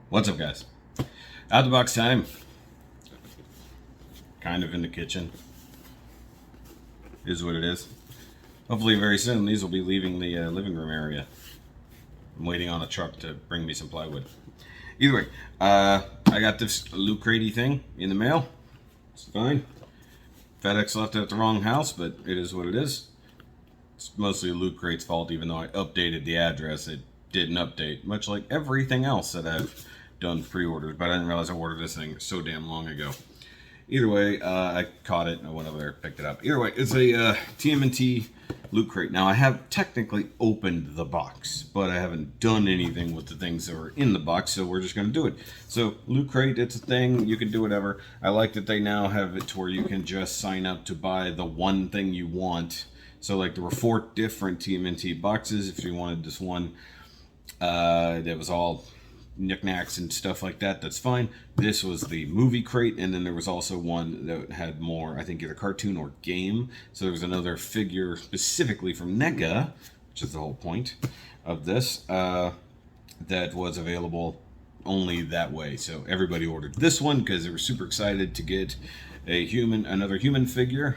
What's up, guys? Out the box time. Kind of in the kitchen. Is what it is. Hopefully very soon these will be leaving the living room area. I'm waiting on a truck to bring me some plywood. Either way, I got this Loot Crate thing in the mail. It's fine. FedEx left it at the wrong house, but it is what it is. It's mostly Loot Crate's fault, even though I updated the address. It didn't update, much like everything else that I've done pre-orders, but I didn't realize I ordered this thing so damn long ago. Either way, I caught it and I went over there, picked it up. Either way, it's a TMNT Loot Crate. Now, I have technically opened the box, but I haven't done anything with the things that were in the box, so we're just going to do it. So, Loot Crate, it's a thing. You can do whatever. I like that they now have it to where you can just sign up to buy the one thing you want. So, like, there were 4 different TMNT boxes. If you wanted this one, that was all knickknacks and stuff like that, that's fine. This was the movie crate, and then there was also one that had more, I think, either cartoon or game. So there was another figure specifically from Neca, which is the whole point of this, that was available only that way. So everybody ordered this one because they were super excited to get another human figure.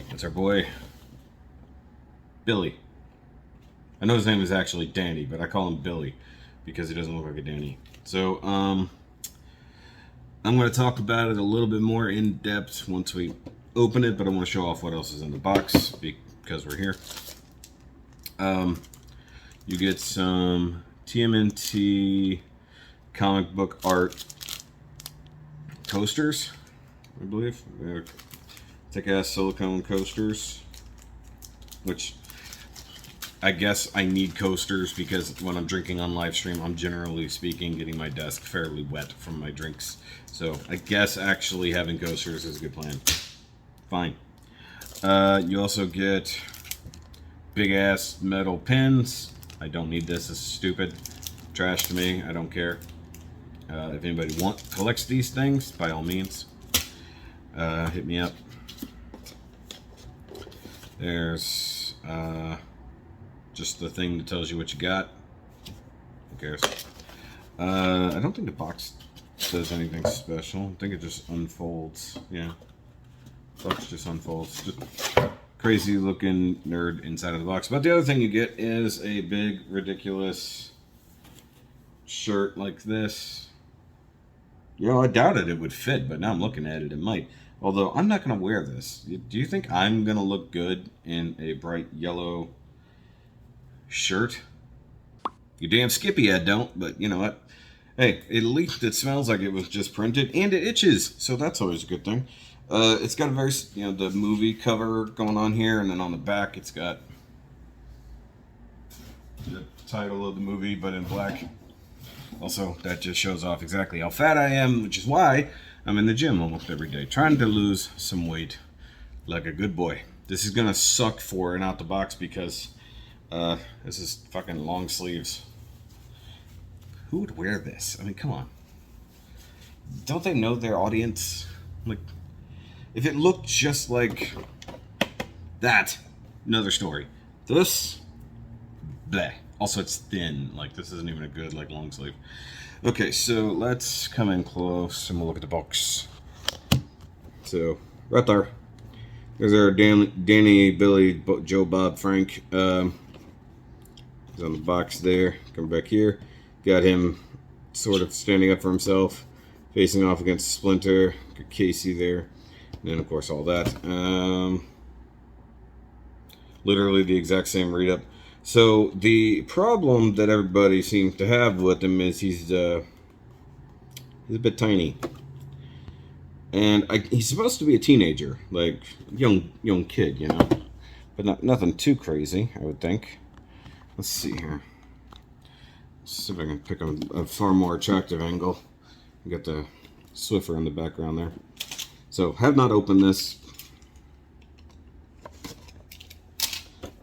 That's our boy Billy. I know his name is actually Danny, but I call him Billy because he doesn't look like a Danny. So, I'm going to talk about it a little bit more in depth once we open it, but I want to show off what else is in the box because we're here. You get some TMNT comic book art coasters, I believe. They're thick-ass silicone coasters, which I guess I need coasters because when I'm drinking on live stream, I'm generally speaking getting my desk fairly wet from my drinks. So I guess actually having coasters is a good plan. Fine. You also get big ass metal pins. I don't need this. This is stupid. Trash to me. I don't care. If anybody collects these things, by all means, hit me up. There's just the thing that tells you what you got. Who cares? I don't think the box says anything special. I think it just unfolds. Yeah. The box just unfolds. Just crazy looking nerd inside of the box. But the other thing you get is a big, ridiculous shirt like this. You know, I doubted it would fit, but now I'm looking at it, it might. Although, I'm not going to wear this. Do you think I'm going to look good in a bright yellow shirt? You damn skippy head don't, but you know what? Hey, at least it smells like it was just printed, and it itches, so that's always a good thing. It's got a very, the movie cover going on here, and then on the back it's got the title of the movie, but in black. Also, that just shows off exactly how fat I am, which is why I'm in the gym almost every day, trying to lose some weight like a good boy. This is gonna suck for and out the box because this is fucking long sleeves. Who would wear this? I mean, come on. Don't they know their audience? Like, if it looked just like that, another story. This, bleh. Also, it's thin. Like, this isn't even a good, like, long sleeve. Okay, so let's come in close and we'll look at the box. So, right there. There's our Danny, Billy, Joe, Bob, Frank. He's on the box there. Come back here. Got him sort of standing up for himself, facing off against Splinter. Got Casey there. And then, of course, all that. Literally the exact same read-up. So, the problem that everybody seems to have with him is he's a bit tiny. And he's supposed to be a teenager, like young kid, you know, but nothing too crazy, I would think. Let's see here. Let's see if I can pick a far more attractive angle. You got the Swiffer in the background there. So, have not opened this.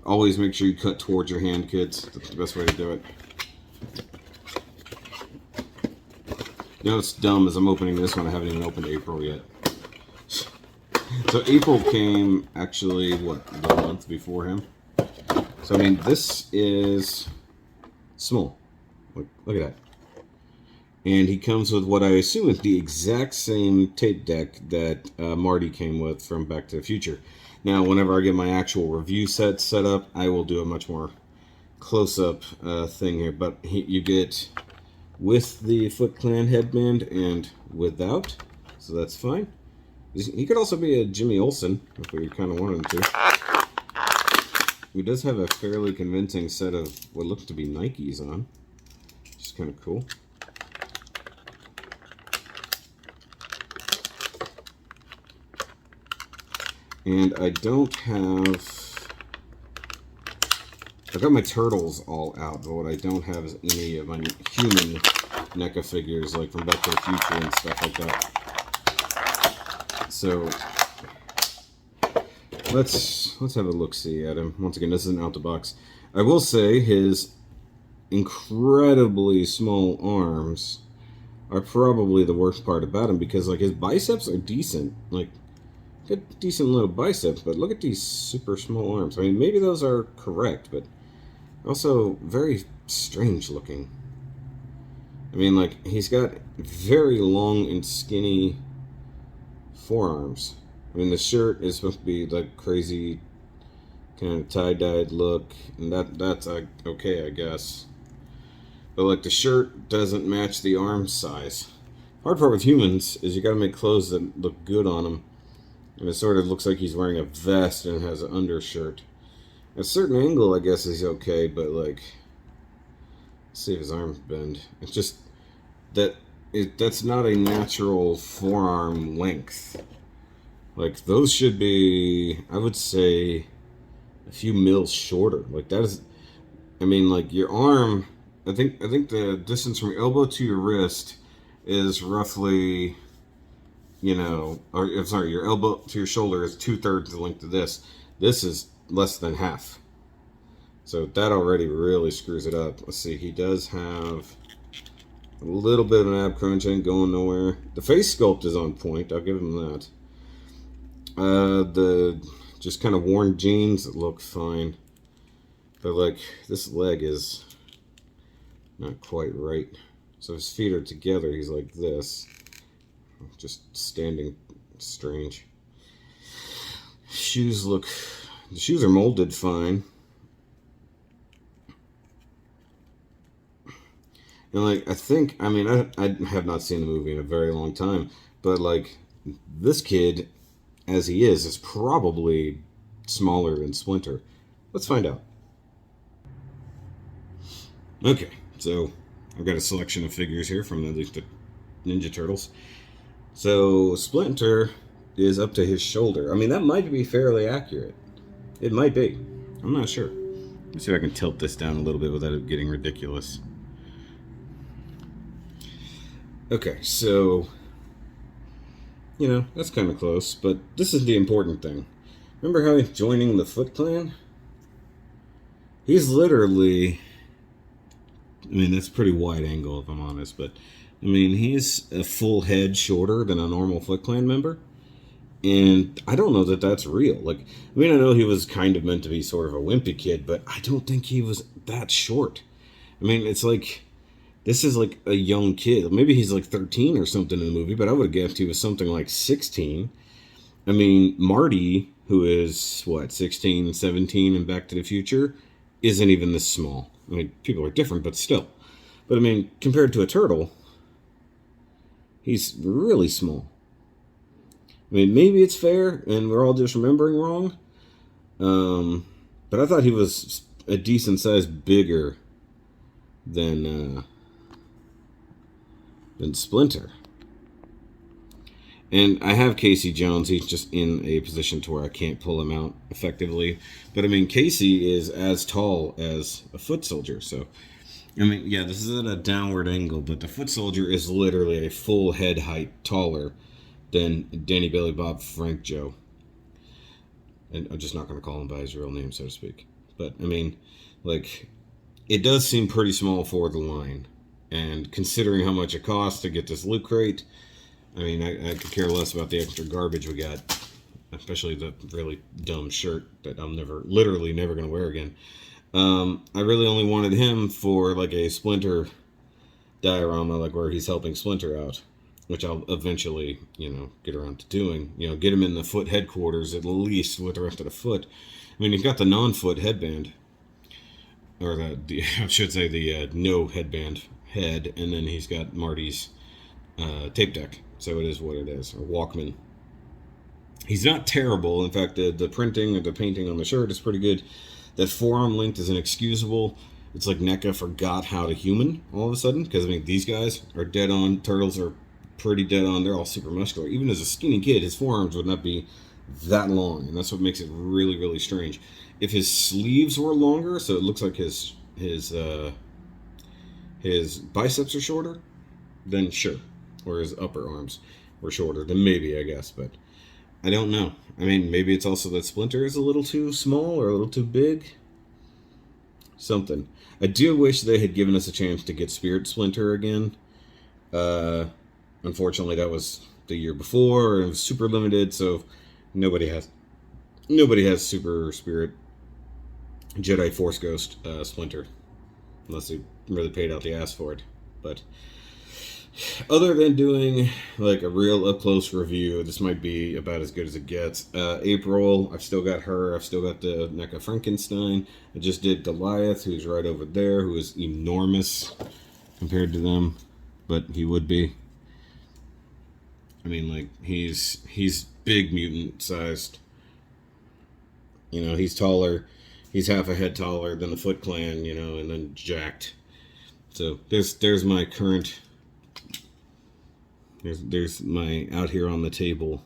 Always make sure you cut towards your hand, kids. That's the best way to do it. You know what's dumb is I'm opening this one. I haven't even opened April yet. So April came actually, what, the month before him? So I mean, this is Small. Look at that. And he comes with what I assume is the exact same tape deck that Marty came with from Back to the Future. Now, whenever I get my actual review set up, I will do a much more close-up thing here. But you get with the Foot Clan headband and without, so that's fine. He could also be a Jimmy Olsen, if we kind of wanted him to. He does have a fairly convincing set of what looks to be Nikes on, which is kind of cool. And I don't have... I've got my turtles all out, but what I don't have is any of my human NECA figures, like from Back to the Future and stuff like that. So, let's have a look-see at him. Once again, this isn't out the box. I will say his incredibly small arms are probably the worst part about him, because like his biceps are decent. Like, good, decent little biceps, but look at these super small arms. I mean, maybe those are correct, but also very strange looking. I mean, like, he's got very long and skinny forearms. I mean, the shirt is supposed to be like crazy kind of tie-dyed look, and that's okay, I guess. But like, the shirt doesn't match the arm size. Hard part with humans is you gotta make clothes that look good on them. And it sort of looks like he's wearing a vest and has an undershirt. At a certain angle, I guess, is okay, but like, let's see if his arms bend. It's just that's not a natural forearm length. Like, those should be, I would say, a few mils shorter. Like, that is, I mean, like, your arm, I think the distance from your elbow to your wrist is roughly, you know, or I'm sorry, your elbow to your shoulder is 2/3 the length of this. This is less than half. So that already really screws it up. Let's see, he does have a little bit of an ab crunch, ain't going nowhere. The face sculpt is on point, I'll give him that. The just kind of worn jeans look fine. But like, this leg is not quite right. So his feet are together, he's like this. Just standing strange. Shoes look... The shoes are molded fine. And like, I think... I mean, I have not seen the movie in a very long time. But like, this kid, as he is probably smaller than Splinter. Let's find out. Okay, so I've got a selection of figures here from at least the Ninja Turtles. So Splinter is up to his shoulder. I mean, that might be fairly accurate. It might be. I'm not sure. Let's see if I can tilt this down a little bit without it getting ridiculous. Okay, so, you know, that's kind of close, but this is the important thing. Remember how he's joining the Foot Clan? He's literally... I mean, that's a pretty wide angle, if I'm honest, but I mean, he's a full head shorter than a normal Foot Clan member, and I don't know that that's real. Like, I mean, I know he was kind of meant to be sort of a wimpy kid, but I don't think he was that short. I mean, it's like, this is like a young kid. Maybe he's like 13 or something in the movie, but I would have guessed he was something like 16. I mean, Marty, who is, what, 16, 17 in Back to the Future, isn't even this small. I mean, people are different, but still. But I mean, compared to a turtle, he's really small. I mean, maybe it's fair, and we're all just remembering wrong. But I thought he was a decent size bigger than Splinter. And I have Casey Jones. He's just in a position to where I can't pull him out effectively. But I mean, Casey is as tall as a foot soldier. So, I mean, yeah, this is at a downward angle, but the foot soldier is literally a full head height taller than Danny, Billy, Bob, Frank, Joe. And I'm just not going to call him by his real name, so to speak. But, I mean, like, it does seem pretty small for the line. And considering how much it costs to get this loot crate, I mean, I could care less about the extra garbage we got, especially the really dumb shirt that I'm literally never going to wear again. I really only wanted him for like a Splinter diorama, like where he's helping Splinter out, which I'll eventually, get around to doing. Get him in the foot headquarters at least with the rest of the foot. I mean, he's got the non-foot headband, or the I should say the no headband head, and then he's got Marty's tape deck. So it is what it is, or Walkman. He's not terrible. In fact, the printing or the painting on the shirt is pretty good. That forearm length is inexcusable. It's like NECA forgot how to human all of a sudden. Because, I mean, these guys are dead on. Turtles are pretty dead on. They're all super muscular. Even as a skinny kid, his forearms would not be that long. And that's what makes it really, really strange. If his sleeves were longer, so it looks like his biceps are shorter, then sure. Or his upper arms were shorter, then maybe, I guess. But I don't know. I mean, maybe it's also that Splinter is a little too small or a little too big. Something. I do wish they had given us a chance to get Spirit Splinter again. Unfortunately, that was the year before. It was super limited, so nobody has Super Spirit Jedi Force Ghost Splinter, unless they really paid out the ass for it. But other than doing like a real up close review, this might be about as good as it gets. April, I've still got her. I've still got the NECA Frankenstein. I just did Goliath, who's right over there, who is enormous compared to them, but he would be. I mean, like he's big mutant sized. He's taller. He's half a head taller than the Foot Clan. And then jacked. So there's my current. There's my out here on the table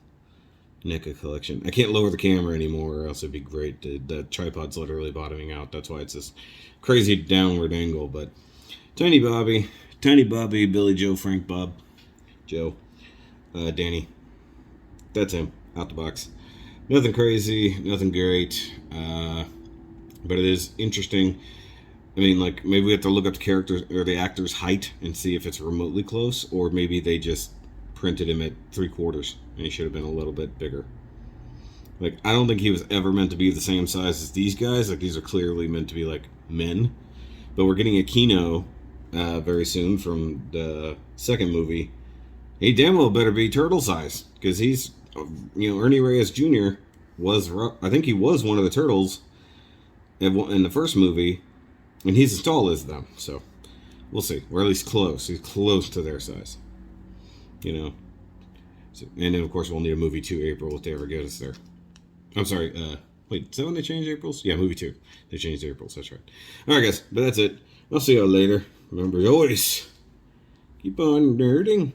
NECA collection. I can't lower the camera anymore, or else it'd be great. The tripod's literally bottoming out. That's why it's this crazy downward angle. But Tiny Bobby, Billy Joe, Frank Bob, Joe, Danny. That's him out the box. Nothing crazy, nothing great, but it is interesting. I mean, like, maybe we have to look up the characters or the actor's height and see if it's remotely close, or maybe they just printed him at 3/4 and he should have been a little bit bigger. Like, I don't think he was ever meant to be the same size as these guys. Like, these are clearly meant to be like men. But we're getting a Kino very soon from the second movie. He damn well better be turtle size, because he's, Ernie Reyes Jr. I think he was one of the turtles in the first movie. And he's as tall as them, so we'll see. Or at least close. He's close to their size. So, and then, of course, we'll need a movie 2 April if they ever get us there. I'm sorry. Wait, is that when they changed Aprils? Yeah, movie 2. They changed Aprils. That's right. All right, guys. But that's it. I'll see y'all later. Remember, always keep on nerding.